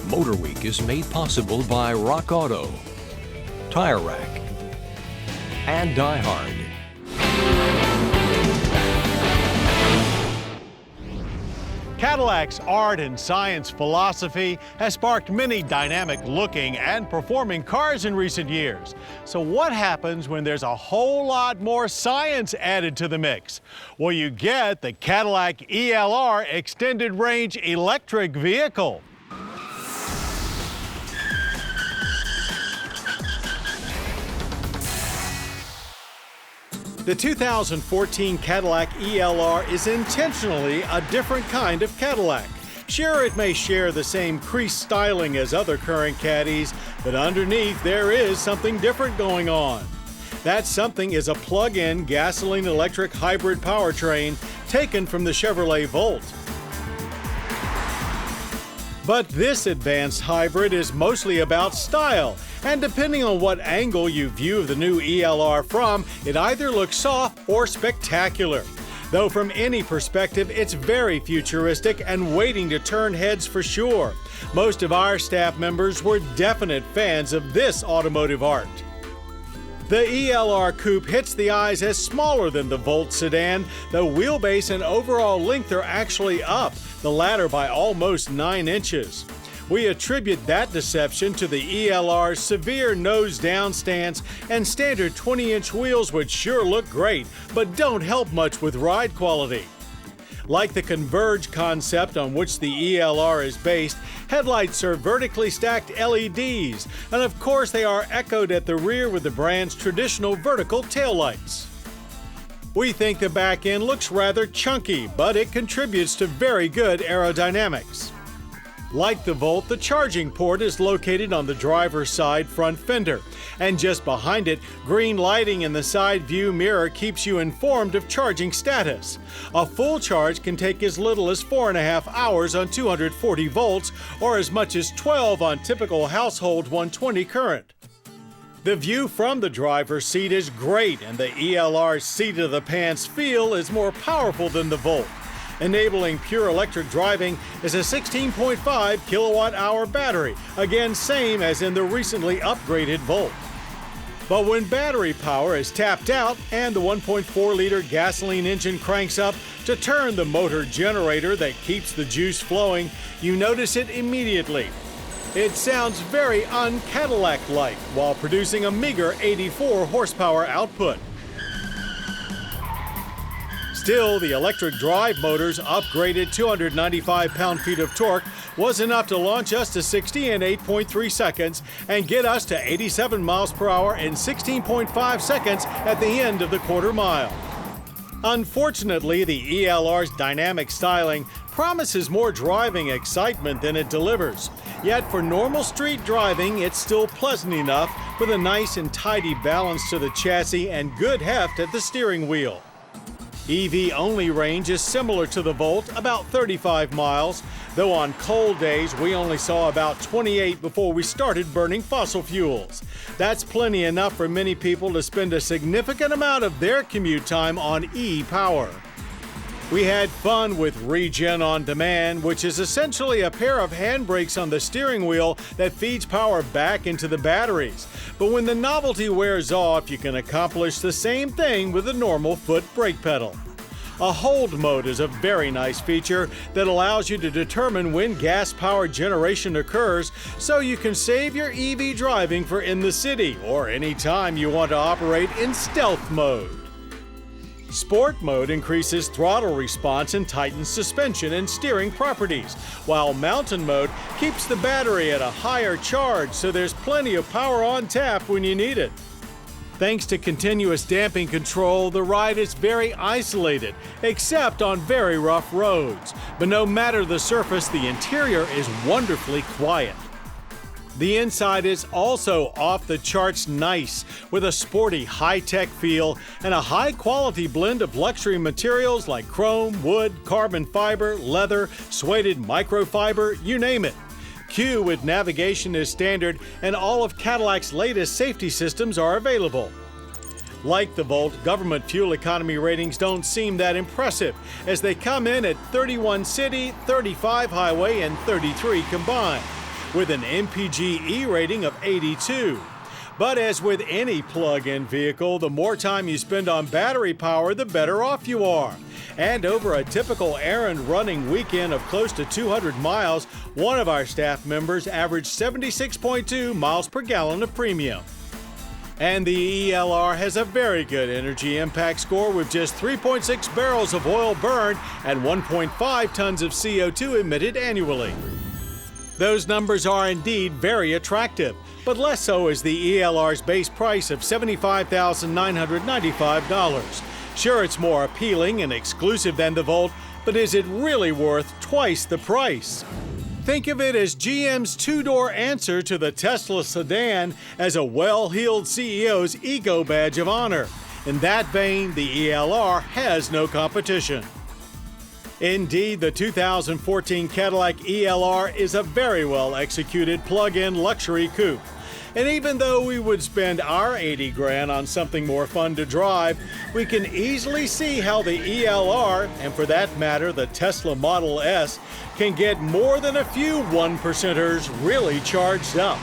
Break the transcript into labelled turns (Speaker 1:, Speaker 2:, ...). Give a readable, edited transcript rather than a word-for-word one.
Speaker 1: MotorWeek is made possible by Rock Auto, Tire Rack, and Die Hard.
Speaker 2: Cadillac's art and science philosophy has sparked many dynamic-looking and performing cars in recent years. So what happens when there's a whole lot more science added to the mix? Well, you get the Cadillac ELR extended range electric vehicle. The 2014 Cadillac ELR is intentionally a different kind of Cadillac. Sure, it may share the same creased styling as other current Caddies, but underneath there is something different going on. That something is a plug-in gasoline-electric hybrid powertrain taken from the Chevrolet Volt. But this advanced hybrid is mostly about style, and depending on what angle you view the new ELR from, it either looks soft or spectacular. Though from any perspective, it's very futuristic and waiting to turn heads for sure. Most of our staff members were definite fans of this automotive art. The ELR Coupe hits the eyes as smaller than the Volt sedan. The wheelbase and overall length are actually up, the latter by almost 9 inches. We attribute that deception to the ELR's severe nose-down stance and standard 20-inch wheels, which sure look great, but don't help much with ride quality. Like the Converge concept on which the ELR is based, headlights are vertically stacked LEDs, and of course they are echoed at the rear with the brand's traditional vertical taillights. We think the back end looks rather chunky, but it contributes to very good aerodynamics. Like the Volt, the charging port is located on the driver's side front fender, and just behind it, green lighting in the side view mirror keeps you informed of charging status. A full charge can take as little as 4.5 hours on 240 volts, or as much as 12 on typical household 120 current. The view from the driver's seat is great, and the ELR's seat-of-the-pants feel is more powerful than the Volt. Enabling pure electric driving is a 16.5 kilowatt-hour battery, again same as in the recently upgraded Volt. But when battery power is tapped out and the 1.4-liter gasoline engine cranks up to turn the motor generator that keeps the juice flowing, you notice it immediately. It sounds very un-Cadillac-like while producing a meager 84 horsepower output. Still, the electric drive motor's upgraded 295 pound-feet of torque was enough to launch us to 60 in 8.3 seconds and get us to 87 miles per hour in 16.5 seconds at the end of the quarter mile. Unfortunately, the ELR's dynamic styling promises more driving excitement than it delivers. Yet for normal street driving, it's still pleasant enough with a nice and tidy balance to the chassis and good heft at the steering wheel. EV-only range is similar to the Volt, about 35 miles, though on cold days we only saw about 28 before we started burning fossil fuels. That's plenty enough for many people to spend a significant amount of their commute time on e-power. We had fun with Regen on Demand, which is essentially a pair of handbrakes on the steering wheel that feeds power back into the batteries. But when the novelty wears off, you can accomplish the same thing with a normal foot brake pedal. A hold mode is a very nice feature that allows you to determine when gas power generation occurs, so you can save your EV driving for in the city or any time you want to operate in stealth mode. Sport mode increases throttle response and tightens suspension and steering properties, while mountain mode keeps the battery at a higher charge, so there's plenty of power on tap when you need it. Thanks to continuous damping control, the ride is very isolated, except on very rough roads. But no matter the surface, the interior is wonderfully quiet. The inside is also off the charts nice, with a sporty high-tech feel and a high-quality blend of luxury materials like chrome, wood, carbon fiber, leather, suede microfiber, you name it. Q with navigation is standard, and all of Cadillac's latest safety systems are available. Like the Volt, government fuel economy ratings don't seem that impressive, as they come in at 31 city, 35 highway, and 33 combined. with an MPG-E rating of 82. But as with any plug-in vehicle, the more time you spend on battery power, the better off you are. And over a typical errand-running weekend of close to 200 miles, one of our staff members averaged 76.2 miles per gallon of premium. And the ELR has a very good energy impact score with just 3.6 barrels of oil burned and 1.5 tons of CO2 emitted annually. Those numbers are indeed very attractive, but less so is the ELR's base price of $75,995. Sure, it's more appealing and exclusive than the Volt, but is it really worth twice the price? Think of it as GM's two-door answer to the Tesla sedan as a well-heeled CEO's Eco Badge of Honor. In that vein, the ELR has no competition. Indeed, the 2014 Cadillac ELR is a very well-executed plug-in luxury coupe. And even though we would spend our 80 grand on something more fun to drive, we can easily see how the ELR, and for that matter the Tesla Model S, can get more than a few one-percenters really charged up.